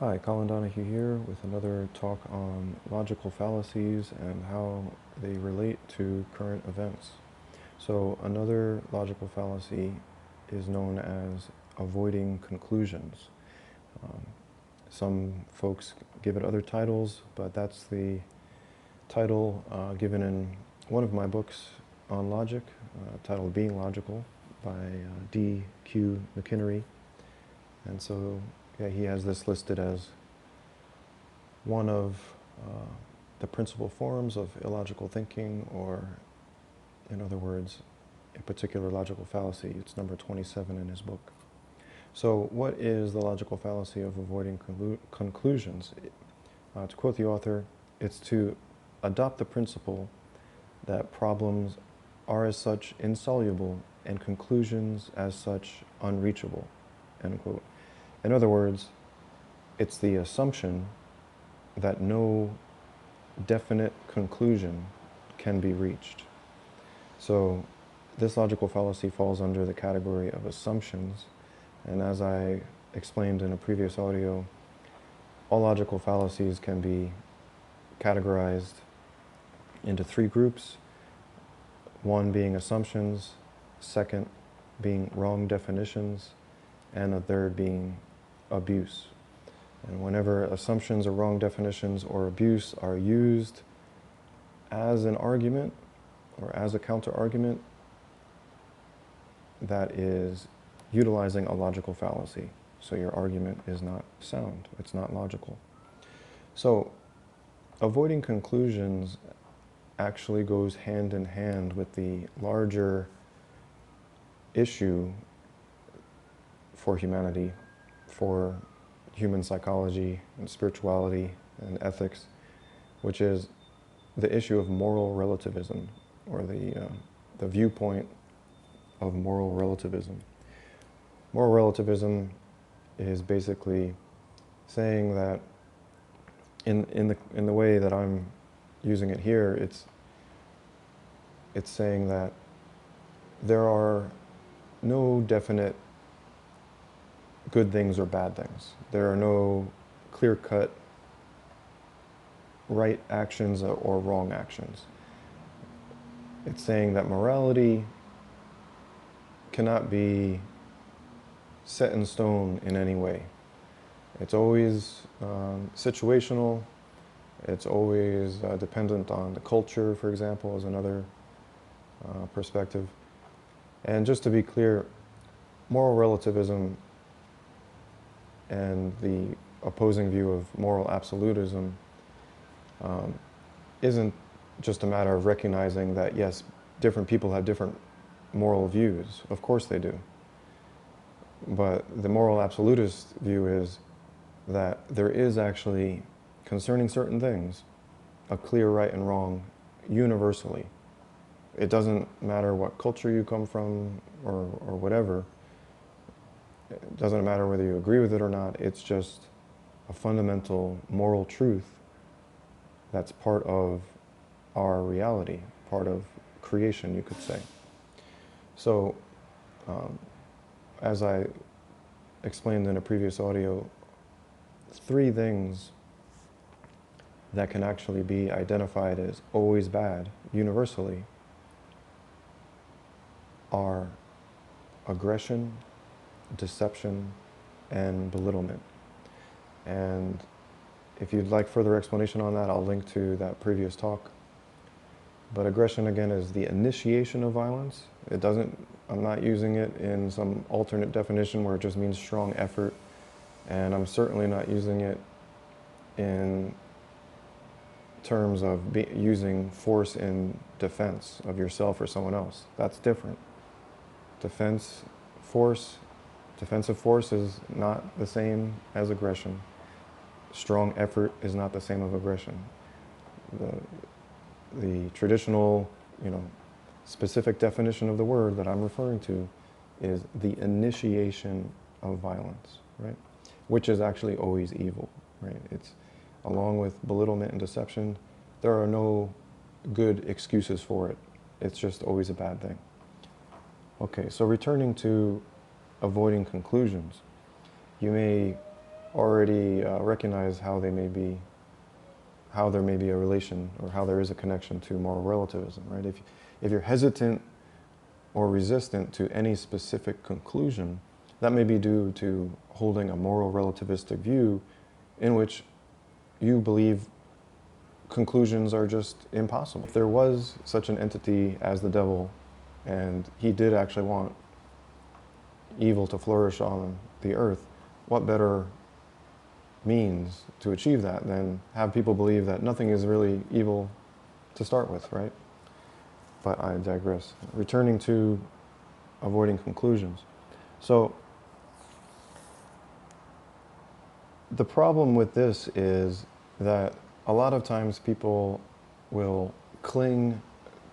Hi, Colin Donahue here with another talk on logical fallacies and how they relate to current events. So another logical fallacy is known as avoiding conclusions. Um, some folks give it other titles, but that's the title given in one of my books on logic, titled Being Logical by D.Q. McInerney. And so yeah, he has this listed as one of the principal forms of illogical thinking, or in other words, a particular logical fallacy. It's number 27 in his book. So what is the logical fallacy of avoiding conclusions? To quote the author, it's to adopt the principle that problems are as such insoluble and conclusions as such unreachable, end quote. In other words, it's the assumption that no definite conclusion can be reached. So this logical fallacy falls under the category of assumptions, and as I explained in a previous audio, all logical fallacies can be categorized into three groups. One being assumptions, second being wrong definitions, and the third being abuse. And whenever assumptions or wrong definitions or abuse are used as an argument or as a counter-argument, that is utilizing a logical fallacy. So your argument is not sound, it's not logical. So avoiding conclusions actually goes hand in hand with the larger issue for humanity, for human psychology and spirituality and ethics, which is the issue of moral relativism, or the viewpoint of moral relativism. Moral relativism is basically saying that in the way that I'm using it here, it's saying that there are no definite good things or bad things. There are no clear-cut right actions or wrong actions. It's saying that morality cannot be set in stone in any way. It's always situational. It's always dependent on the culture, for example, is another perspective. And just to be clear, moral relativism and the opposing view of moral absolutism isn't just a matter of recognizing that, yes, different people have different moral views. Of course they do. But the moral absolutist view is that there is actually, concerning certain things, a clear right and wrong universally. It doesn't matter what culture you come from or whatever. It doesn't matter whether you agree with it or not. It's just a fundamental moral truth that's part of our reality, part of creation, you could say. So, as I explained in a previous audio, three things that can actually be identified as always bad, universally, are aggression, deception, and belittlement. And if you'd like further explanation on that, I'll link to that previous talk. But aggression, again, is the initiation of violence. It doesn't, I'm not using it in some alternate definition where it just means strong effort. And I'm certainly not using it in terms of using force in defense of yourself or someone else. That's different. Defensive force is not the same as aggression. Strong effort is not the same as aggression. The traditional, specific definition of the word that I'm referring to is the initiation of violence, right? Which is actually always evil, right? It's, along with belittlement and deception, there are no good excuses for it. It's just always a bad thing. Okay, so returning to avoiding conclusions, you may already recognize how they may be, how there may be a relation, or how there is a connection to moral relativism, right? If you're hesitant or resistant to any specific conclusion, that may be due to holding a moral relativistic view in which you believe conclusions are just impossible. If there was such an entity as the devil, and he did actually want evil to flourish on the earth, what better means to achieve that than have people believe that nothing is really evil to start with, right? But I digress. Returning to avoiding conclusions. So the problem with this is that a lot of times people will cling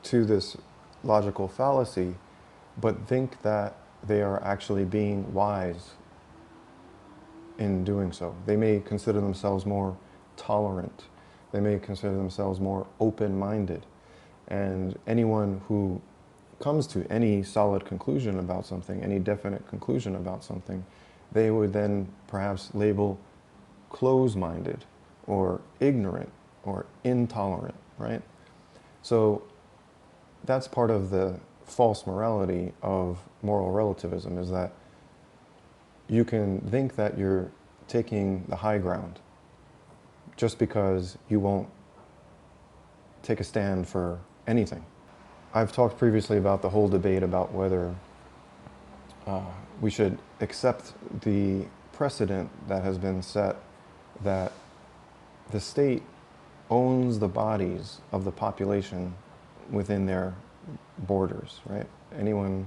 to this logical fallacy, but think that they are actually being wise in doing so. They may consider themselves more tolerant. They may consider themselves more open-minded. And anyone who comes to any solid conclusion about something, any definite conclusion about something, they would then perhaps label close-minded or ignorant or intolerant, right? So that's part of the false morality of moral relativism, is that you can think that you're taking the high ground just because you won't take a stand for anything. I've talked previously about the whole debate about whether we should accept the precedent that has been set that the state owns the bodies of the population within their borders, right? Anyone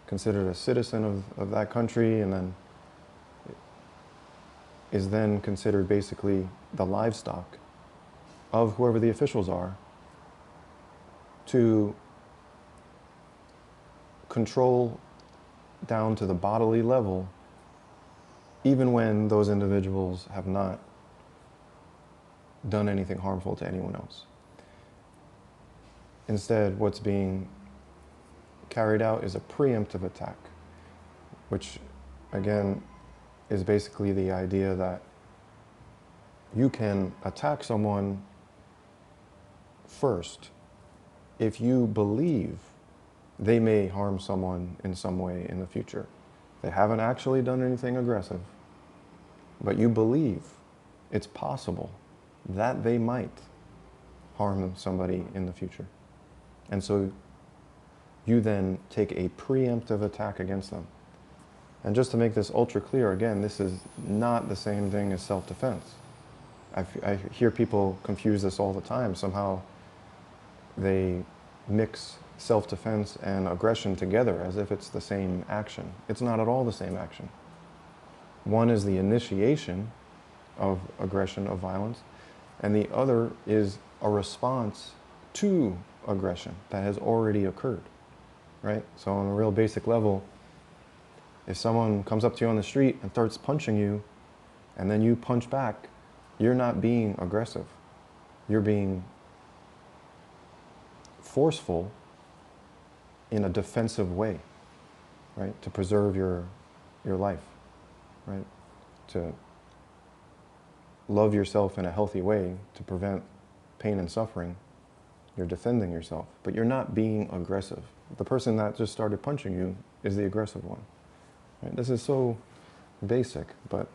considered a citizen of that country and then is then considered basically the livestock of whoever the officials are to control down to the bodily level, even when those individuals have not done anything harmful to anyone else. Instead, what's being carried out is a preemptive attack, which, again, is basically the idea that you can attack someone first if you believe they may harm someone in some way in the future. They haven't actually done anything aggressive, but you believe it's possible that they might harm somebody in the future. And so you then take a preemptive attack against them. And just to make this ultra clear, again, this is not the same thing as self-defense. I hear people confuse this all the time. Somehow they mix self-defense and aggression together as if it's the same action. It's not at all the same action. One is the initiation of aggression, of violence, and the other is a response to aggression that has already occurred, right? So on a real basic level, if someone comes up to you on the street and starts punching you, and then you punch back, you're not being aggressive. You're being forceful in a defensive way, right? To preserve your life, right? To love yourself in a healthy way, to prevent pain and suffering. You're defending yourself, but you're not being aggressive. The person that just started punching you is the aggressive one. Right? This is so basic, but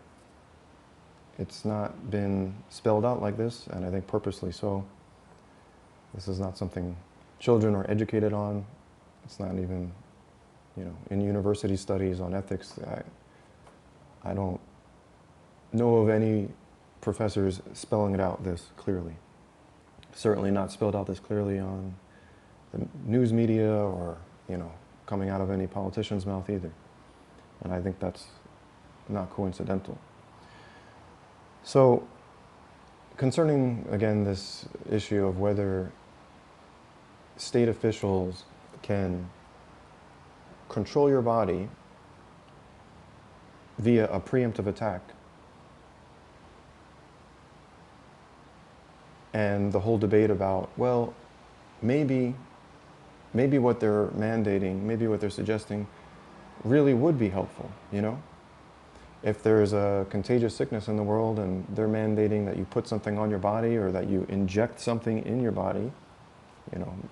it's not been spelled out like this, and I think purposely so. This is not something children are educated on. It's not even, in university studies on ethics. I don't know of any professors spelling it out this clearly. Certainly not spelled out this clearly on the news media or, coming out of any politician's mouth either. And I think that's not coincidental. So, concerning, again, this issue of whether state officials can control your body via a preemptive attack, and the whole debate about, well, maybe what they're mandating, maybe what they're suggesting really would be helpful, If there's a contagious sickness in the world and they're mandating that you put something on your body or that you inject something in your body,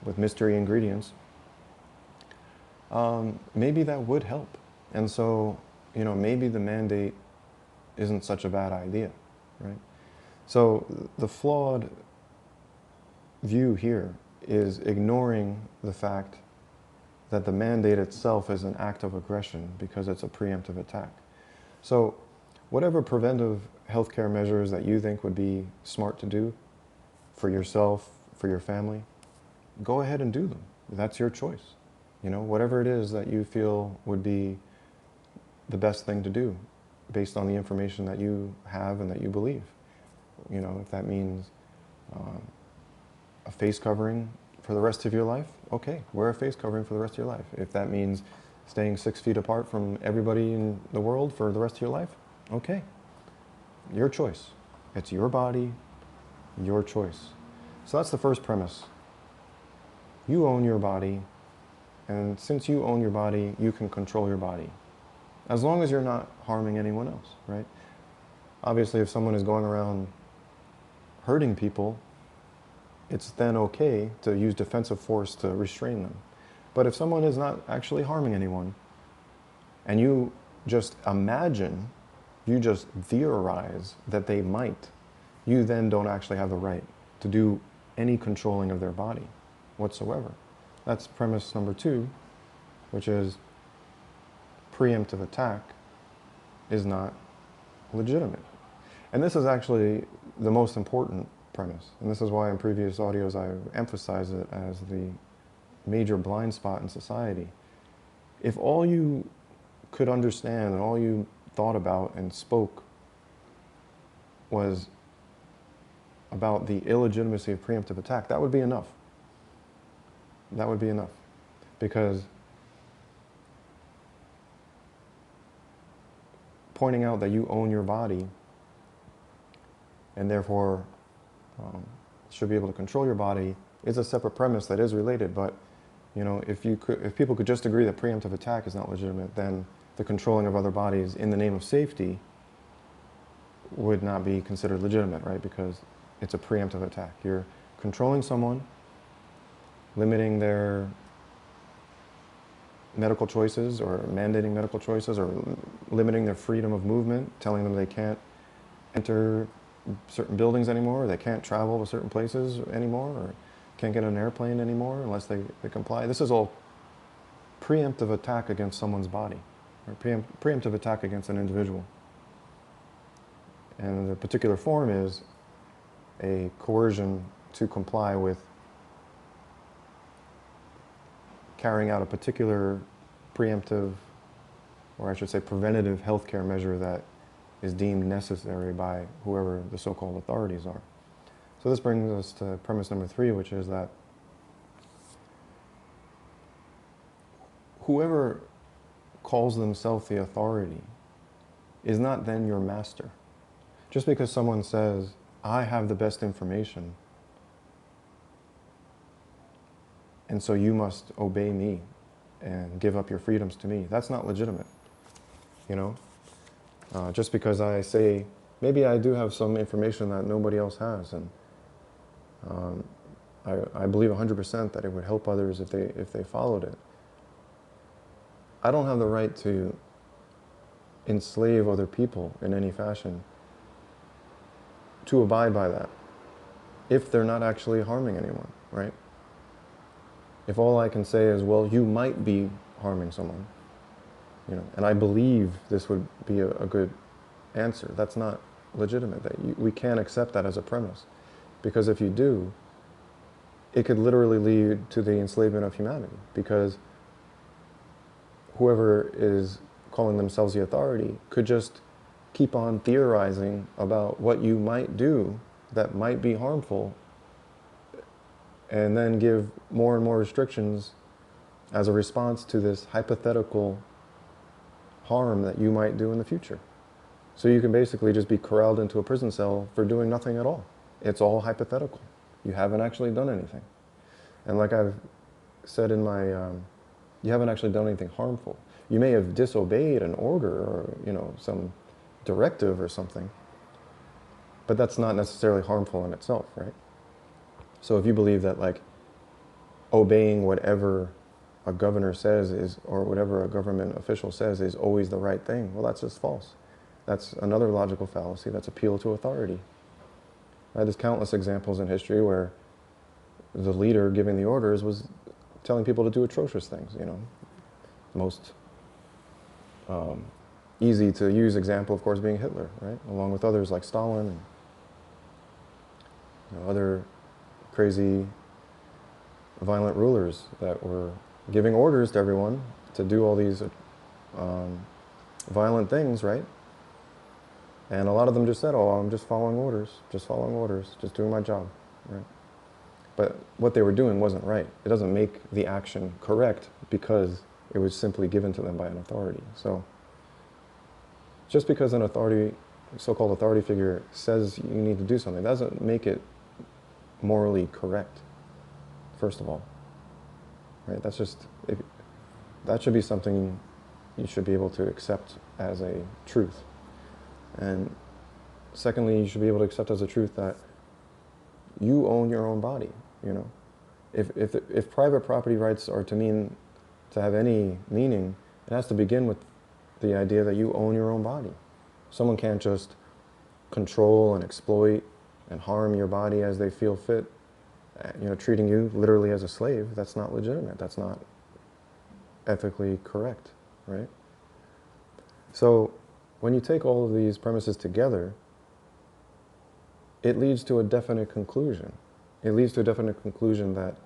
with mystery ingredients, maybe that would help. And so, maybe the mandate isn't such a bad idea, right? So the flawed view here is ignoring the fact that the mandate itself is an act of aggression because it's a preemptive attack. So whatever preventive healthcare measures that you think would be smart to do for yourself, for your family, go ahead and do them. That's your choice. Whatever it is that you feel would be the best thing to do based on the information that you have and that you believe. If that means a face covering for the rest of your life, okay, wear a face covering for the rest of your life. If that means staying 6 feet apart from everybody in the world for the rest of your life, okay, your choice. It's your body, your choice. So that's the first premise. You own your body, and since you own your body, you can control your body. As long as you're not harming anyone else, right? Obviously, if someone is going around hurting people, it's then okay to use defensive force to restrain them. But if someone is not actually harming anyone, and you just imagine, you just theorize that they might, you then don't actually have the right to do any controlling of their body whatsoever. That's premise number 2, which is preemptive attack is not legitimate. And this is actually the most important premise. And this is why in previous audios I emphasize it as the major blind spot in society. If all you could understand and all you thought about and spoke was about the illegitimacy of preemptive attack, that would be enough. That would be enough. Because pointing out that you own your body and therefore should be able to control your body is a separate premise that is related. But if people could just agree that preemptive attack is not legitimate, then the controlling of other bodies in the name of safety would not be considered legitimate, right? Because it's a preemptive attack. You're controlling someone, limiting their medical choices or mandating medical choices or limiting their freedom of movement, telling them they can't enter certain buildings anymore, or they can't travel to certain places anymore, or can't get on an airplane anymore unless they comply. This is all preemptive attack against someone's body, or preemptive attack against an individual. And the particular form is a coercion to comply with carrying out a particular preemptive, or I should say preventative healthcare measure that is deemed necessary by whoever the so-called authorities are. So this brings us to premise number 3, which is that whoever calls themselves the authority is not then your master. Just because someone says, I have the best information, and so you must obey me and give up your freedoms to me, that's not legitimate. Just because I say, maybe I do have some information that nobody else has, and I believe 100% that it would help others if they followed it. I don't have the right to enslave other people in any fashion to abide by that if they're not actually harming anyone, right? If all I can say is, well, you might be harming someone, and I believe this would be a good answer, that's not legitimate. We can't accept that as a premise. Because if you do, it could literally lead to the enslavement of humanity. Because whoever is calling themselves the authority could just keep on theorizing about what you might do that might be harmful, and then give more and more restrictions as a response to this hypothetical harm that you might do in the future. So you can basically just be corralled into a prison cell for doing nothing at all. It's all hypothetical. You haven't actually done anything. And like I've said in my, you haven't actually done anything harmful. You may have disobeyed an order or, some directive or something, but that's not necessarily harmful in itself, right? So if you believe that like obeying whatever a governor says is, or whatever a government official says is always the right thing, well, that's just false. That's another logical fallacy. That's appeal to authority. Right? There's countless examples in history where the leader giving the orders was telling people to do atrocious things, you know. Most easy to use example, of course, being Hitler, right? Along with others like Stalin and other crazy, violent rulers that were giving orders to everyone to do all these violent things, right? And a lot of them just said, oh, I'm just following orders, just doing my job, right? But what they were doing wasn't right. It doesn't make the action correct because it was simply given to them by an authority. So just because an authority, so-called authority figure says you need to do something, doesn't make it morally correct, first of all. Right? That's just, that should be something you should be able to accept as a truth. And secondly, you should be able to accept as a truth that you own your own body, you know. If private property rights are to have any meaning, it has to begin with the idea that you own your own body. Someone can't just control and exploit and harm your body as they feel fit, you know, treating you literally as a slave. That's not legitimate. That's not ethically correct, right? So when you take all of these premises together, it leads to a definite conclusion. It leads to a definite conclusion that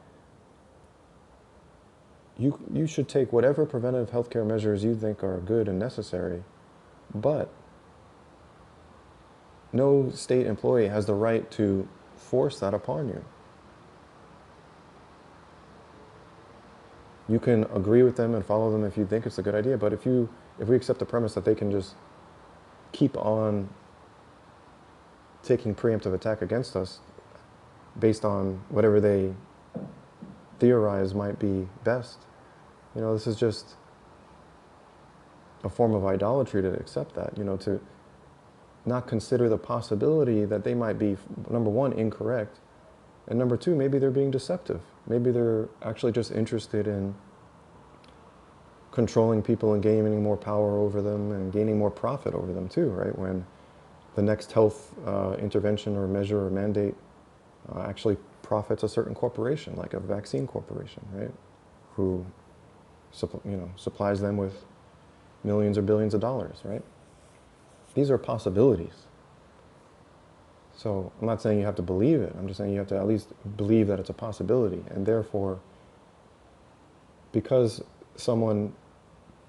you should take whatever preventive healthcare measures you think are good and necessary, but no state employee has the right to force that upon you. You can agree with them and follow them if you think it's a good idea, but if we accept the premise that they can just keep on taking preemptive attack against us based on whatever they theorize might be best, you know, this is just a form of idolatry to accept that, you know, to not consider the possibility that they might be, number one, incorrect, and number two, maybe they're being deceptive. Maybe they're actually just interested in controlling people and gaining more power over them and gaining more profit over them too, right? When the next health intervention or measure or mandate actually profits a certain corporation, like a vaccine corporation, right? Who supplies them with millions or billions of dollars, right? These are possibilities. So I'm not saying you have to believe it. I'm just saying you have to at least believe that it's a possibility. And therefore, because someone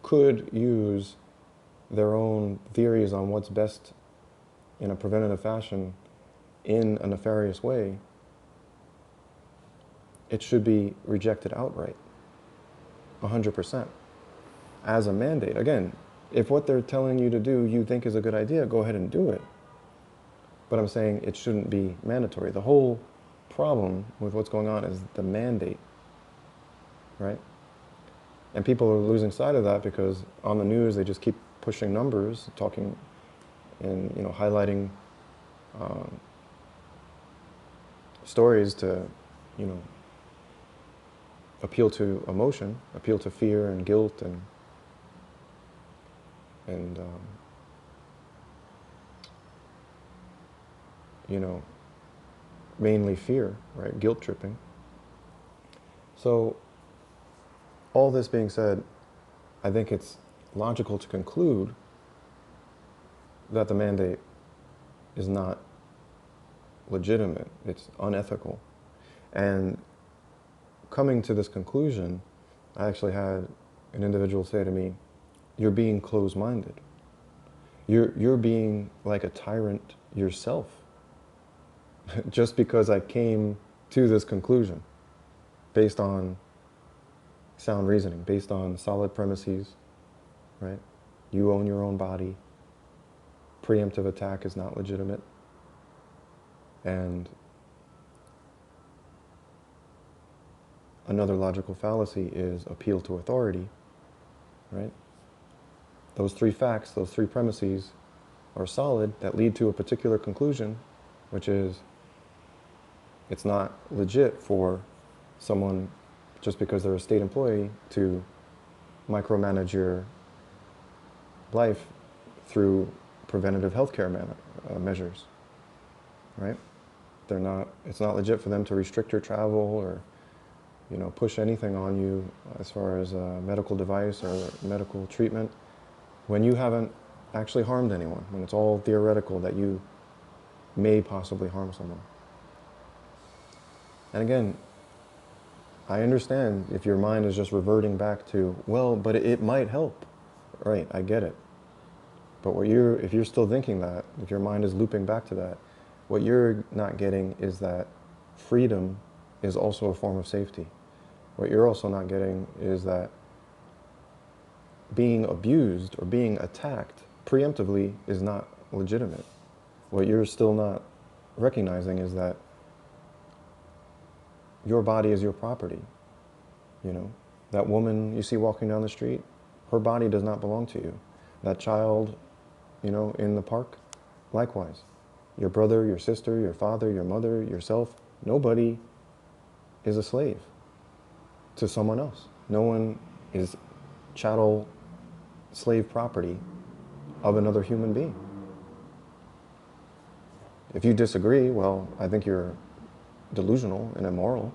could use their own theories on what's best in a preventative fashion in a nefarious way, it should be rejected outright, 100%, as a mandate. Again, if what they're telling you to do you think is a good idea, go ahead and do it. But I'm saying it shouldn't be mandatory. The whole problem with what's going on is the mandate, right? And people are losing sight of that because on the news they just keep pushing numbers, talking and highlighting stories to appeal to emotion, appeal to fear and guilt and mainly fear, right? Guilt tripping. So all this being said, I think it's logical to conclude that the mandate is not legitimate, it's unethical. And coming to this conclusion, I actually had an individual say to me, "You're being closed-minded. You're being like a tyrant yourself." Just because I came to this conclusion based on sound reasoning, based on solid premises, right? You own your own body. Preemptive attack is not legitimate. And another logical fallacy is appeal to authority, right? Those three facts, those three premises are solid that lead to a particular conclusion, which is it's not legit for someone, just because they're a state employee, to micromanage your life through preventative healthcare measures, right? It's not legit for them to restrict your travel or, push anything on you as far as a medical device or medical treatment when you haven't actually harmed anyone, when it's all theoretical that you may possibly harm someone. And again, I understand if your mind is just reverting back to, well, but it might help. Right, I get it. But if you're still thinking that, if your mind is looping back to that, what you're not getting is that freedom is also a form of safety. What you're also not getting is that being abused or being attacked preemptively is not legitimate. What you're still not recognizing is that your body is your property. That woman you see walking down the street, her body does not belong to you. That child, in the park, likewise. Your brother, your sister, your father, your mother, yourself, nobody is a slave to someone else. No one is chattel slave property of another human being. If you disagree, well, I think you're delusional and immoral.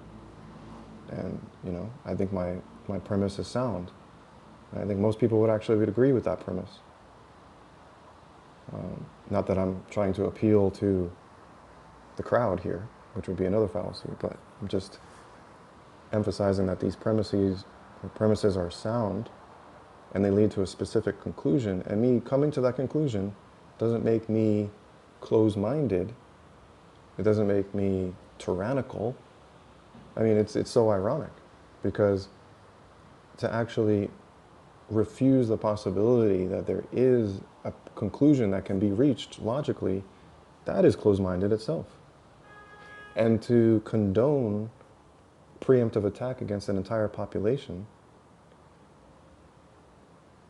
And, I think my premise is sound. I think most people would agree with that premise. Not that I'm trying to appeal to the crowd here, which would be another fallacy, but I'm just emphasizing that these premises are sound and they lead to a specific conclusion. And me coming to that conclusion doesn't make me closed-minded. It doesn't make me tyrannical. I mean, it's so ironic, because to actually refuse the possibility that there is a conclusion that can be reached logically, that is closed-minded itself. And to condone preemptive attack against an entire population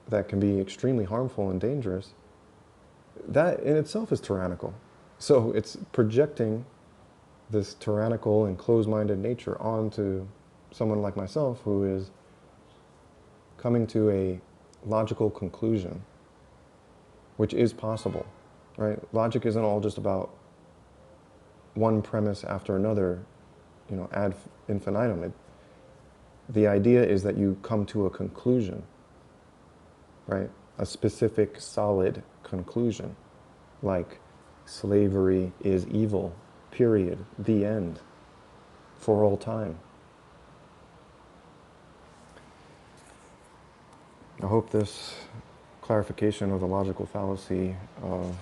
that can be extremely harmful and dangerous, that in itself is tyrannical. So it's projecting this tyrannical and closed-minded nature onto someone like myself who is coming to a logical conclusion, which is possible, right? Logic isn't all just about one premise after another, ad infinitum. The idea is that you come to a conclusion, right? A specific, solid conclusion, like slavery is evil, period, the end, for all time. I hope this clarification of the logical fallacy of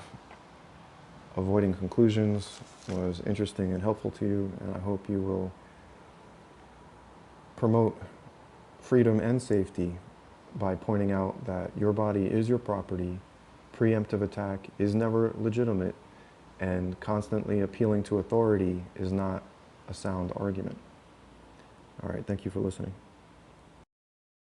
avoiding conclusions was interesting and helpful to you, and I hope you will promote freedom and safety by pointing out that your body is your property, preemptive attack is never legitimate, and constantly appealing to authority is not a sound argument. All right, thank you for listening.